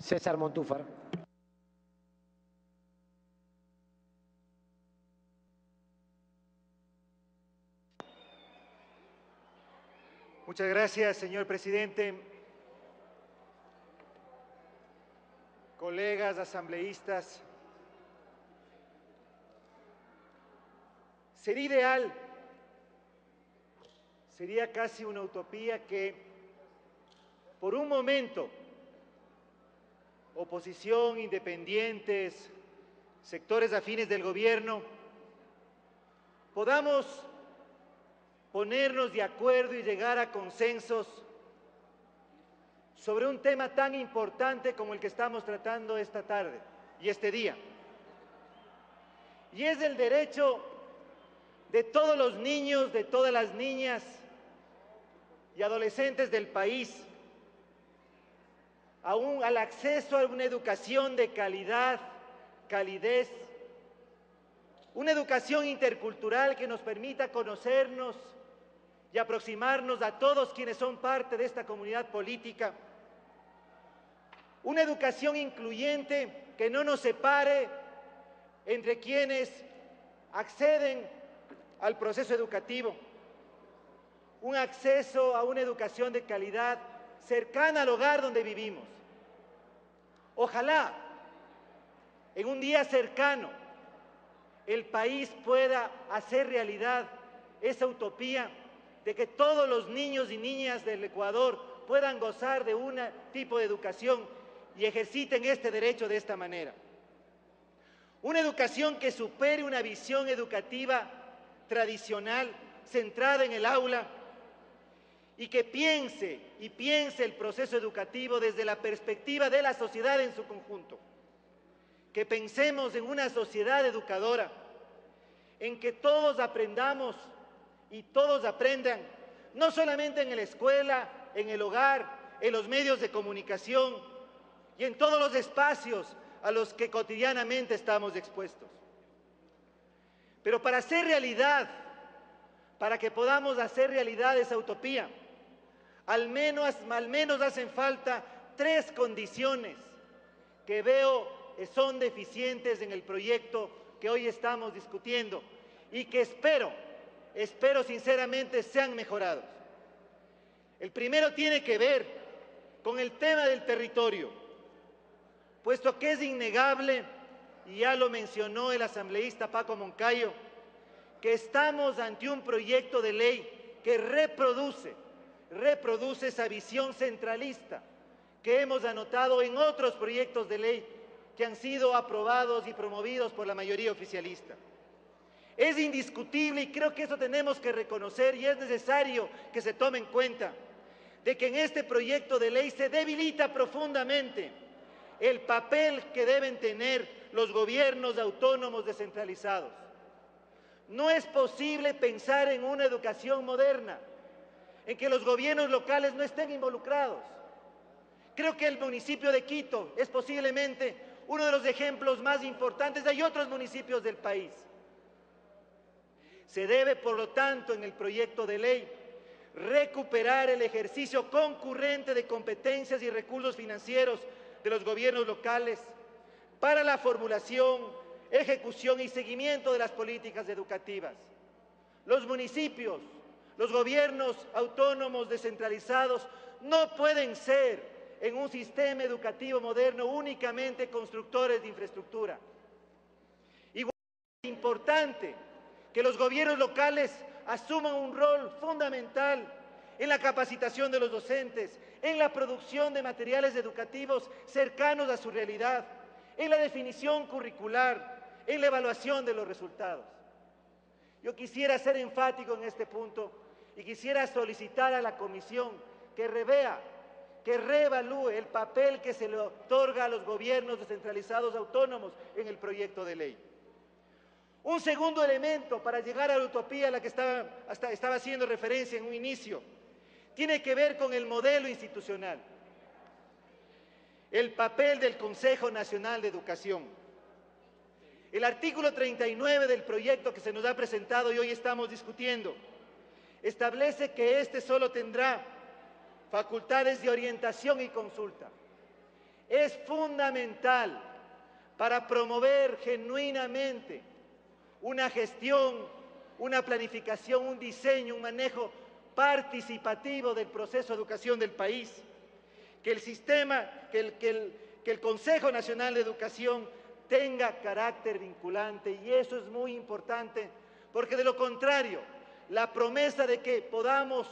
César Montúfar. Muchas gracias, señor presidente. Colegas asambleístas, sería ideal, sería casi una utopía que por un momento oposición, independientes, sectores afines del gobierno, podamos ponernos de acuerdo y llegar a consensos sobre un tema tan importante como el que estamos tratando esta tarde y este día. Y es el derecho de todos los niños, de todas las niñas y adolescentes del país al acceso a una educación de calidad, calidez, una educación intercultural que nos permita conocernos y aproximarnos a todos quienes son parte de esta comunidad política, una educación incluyente que no nos separe entre quienes acceden al proceso educativo, un acceso a una educación de calidad cercana al hogar donde vivimos. Ojalá en un día cercano el país pueda hacer realidad esa utopía de que todos los niños y niñas del Ecuador puedan gozar de un tipo de educación y ejerciten este derecho de esta manera. Una educación que supere una visión educativa tradicional, centrada en el aula, y que piense el proceso educativo desde la perspectiva de la sociedad en su conjunto. Que pensemos en una sociedad educadora, en que todos aprendamos y todos aprendan, no solamente en la escuela, en el hogar, en los medios de comunicación y en todos los espacios a los que cotidianamente estamos expuestos. Pero para hacer realidad, para que podamos hacer realidad esa utopía, al menos hacen falta 3 condiciones que veo son deficientes en el proyecto que hoy estamos discutiendo y que espero sinceramente sean mejorados. El primero tiene que ver con el tema del territorio, puesto que es innegable, y ya lo mencionó el asambleísta Paco Moncayo, que estamos ante un proyecto de ley que reproduce esa visión centralista que hemos anotado en otros proyectos de ley que han sido aprobados y promovidos por la mayoría oficialista. Es indiscutible, y creo que eso tenemos que reconocer y es necesario que se tome en cuenta, de que en este proyecto de ley se debilita profundamente el papel que deben tener los gobiernos autónomos descentralizados. No es posible pensar en una educación moderna en que los gobiernos locales no estén involucrados. Creo que el municipio de Quito es posiblemente uno de los ejemplos más importantes. Hay otros municipios del país. Se debe, por lo tanto, en el proyecto de ley, recuperar el ejercicio concurrente de competencias y recursos financieros de los gobiernos locales para la formulación, ejecución y seguimiento de las políticas educativas. Los municipios, los gobiernos autónomos descentralizados no pueden ser en un sistema educativo moderno únicamente constructores de infraestructura. Igual es importante que los gobiernos locales asuman un rol fundamental en la capacitación de los docentes, en la producción de materiales educativos cercanos a su realidad, en la definición curricular, en la evaluación de los resultados. Yo quisiera ser enfático en este punto y quisiera solicitar a la Comisión que revea, que reevalúe el papel que se le otorga a los gobiernos descentralizados autónomos en el proyecto de ley. Un segundo elemento para llegar a la utopía a la que estaba haciendo referencia en un inicio, tiene que ver con el modelo institucional, el papel del Consejo Nacional de Educación. El artículo 39 del proyecto que se nos ha presentado y hoy estamos discutiendo establece que este solo tendrá facultades de orientación y consulta. es fundamental para promover genuinamente una gestión, una planificación, un diseño, un manejo participativo del proceso de educación del país, que el Consejo Nacional de Educación tenga carácter vinculante, y eso es muy importante, porque de lo contrario, la promesa de que podamos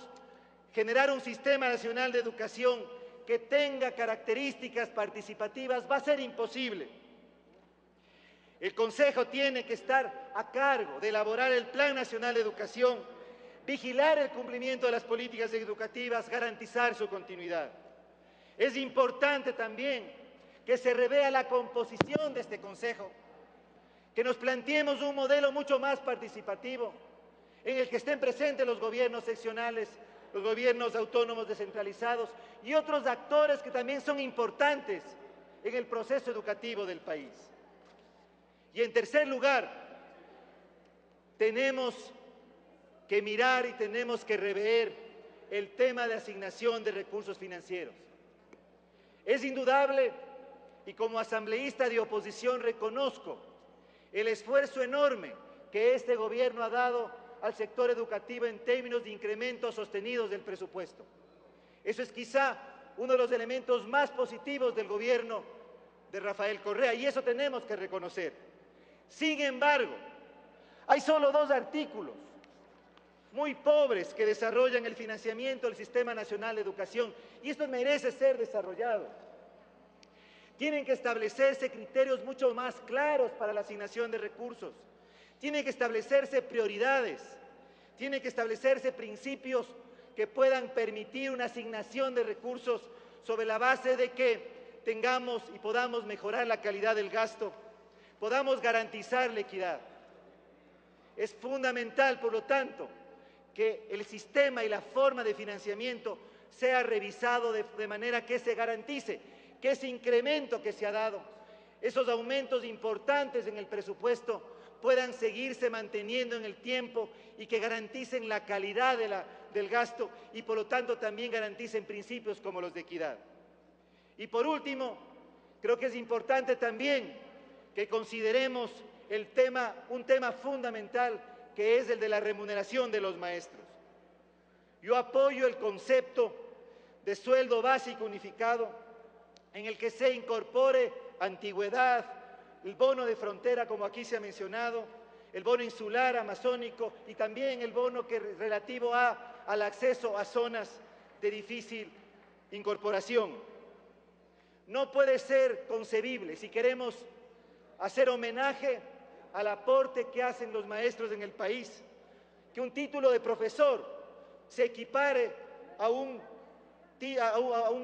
generar un sistema nacional de educación que tenga características participativas va a ser imposible. El Consejo tiene que estar a cargo de elaborar el Plan Nacional de Educación, vigilar el cumplimiento de las políticas educativas, garantizar su continuidad. Es importante también que se revea la composición de este Consejo, que nos planteemos un modelo mucho más participativo, en el que estén presentes los gobiernos seccionales, los gobiernos autónomos descentralizados y otros actores que también son importantes en el proceso educativo del país. Y en tercer lugar, tenemos que mirar y tenemos que rever el tema de asignación de recursos financieros. Es indudable, y como asambleísta de oposición reconozco el esfuerzo enorme que este gobierno ha dado al sector educativo en términos de incrementos sostenidos del presupuesto. Eso es quizá uno de los elementos más positivos del gobierno de Rafael Correa, y eso tenemos que reconocer. Sin embargo, hay solo 2 artículos muy pobres que desarrollan el financiamiento del Sistema Nacional de Educación, y esto merece ser desarrollado. Tienen que establecerse criterios mucho más claros para la asignación de recursos. Tienen que establecerse prioridades. Tienen que establecerse principios que puedan permitir una asignación de recursos sobre la base de que tengamos y podamos mejorar la calidad del gasto, podamos garantizar la equidad. Es fundamental, por lo tanto, que el sistema y la forma de financiamiento sea revisado de manera que se garantice que ese incremento que se ha dado, esos aumentos importantes en el presupuesto, puedan seguirse manteniendo en el tiempo y que garanticen la calidad del gasto y por lo tanto también garanticen principios como los de equidad. Y por último, creo que es importante también que consideremos un tema fundamental, que es el de la remuneración de los maestros. Yo apoyo el concepto de sueldo básico unificado, en el que se incorpore antigüedad, el bono de frontera, como aquí se ha mencionado, el bono insular, amazónico, y también el bono relativo al acceso a zonas de difícil incorporación. No puede ser concebible, si queremos hacer homenaje al aporte que hacen los maestros en el país, que un título de profesor se equipare a un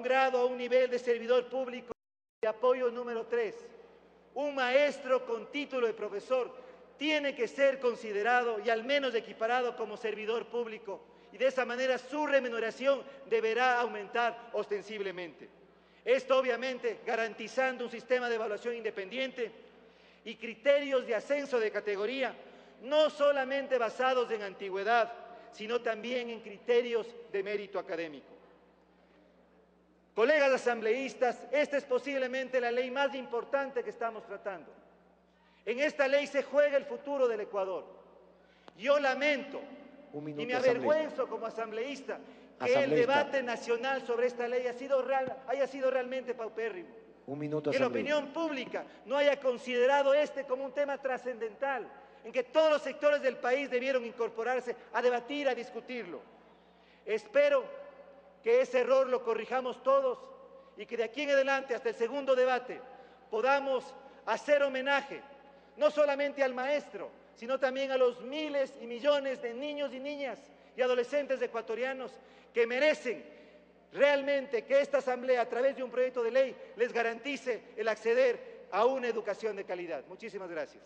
grado, a un nivel de servidor público. De apoyo número 3, un maestro con título de profesor tiene que ser considerado y al menos equiparado como servidor público, y de esa manera su remuneración deberá aumentar ostensiblemente. Esto obviamente garantizando un sistema de evaluación independiente y criterios de ascenso de categoría, no solamente basados en antigüedad, sino también en criterios de mérito académico. Colegas asambleístas, esta es posiblemente la ley más importante que estamos tratando. En esta ley se juega el futuro del Ecuador. Yo lamento y me avergüenzo como asambleísta que el debate nacional sobre esta ley haya sido realmente paupérrimo. Que la opinión pública no haya considerado como un tema trascendental, en que todos los sectores del país debieron incorporarse a debatir, a discutirlo. Espero que ese error lo corrijamos todos y que de aquí en adelante, hasta el segundo debate, podamos hacer homenaje no solamente al maestro, sino también a los miles y millones de niños y niñas y adolescentes ecuatorianos que merecen realmente que esta asamblea, a través de un proyecto de ley, les garantice el acceder a una educación de calidad. Muchísimas gracias.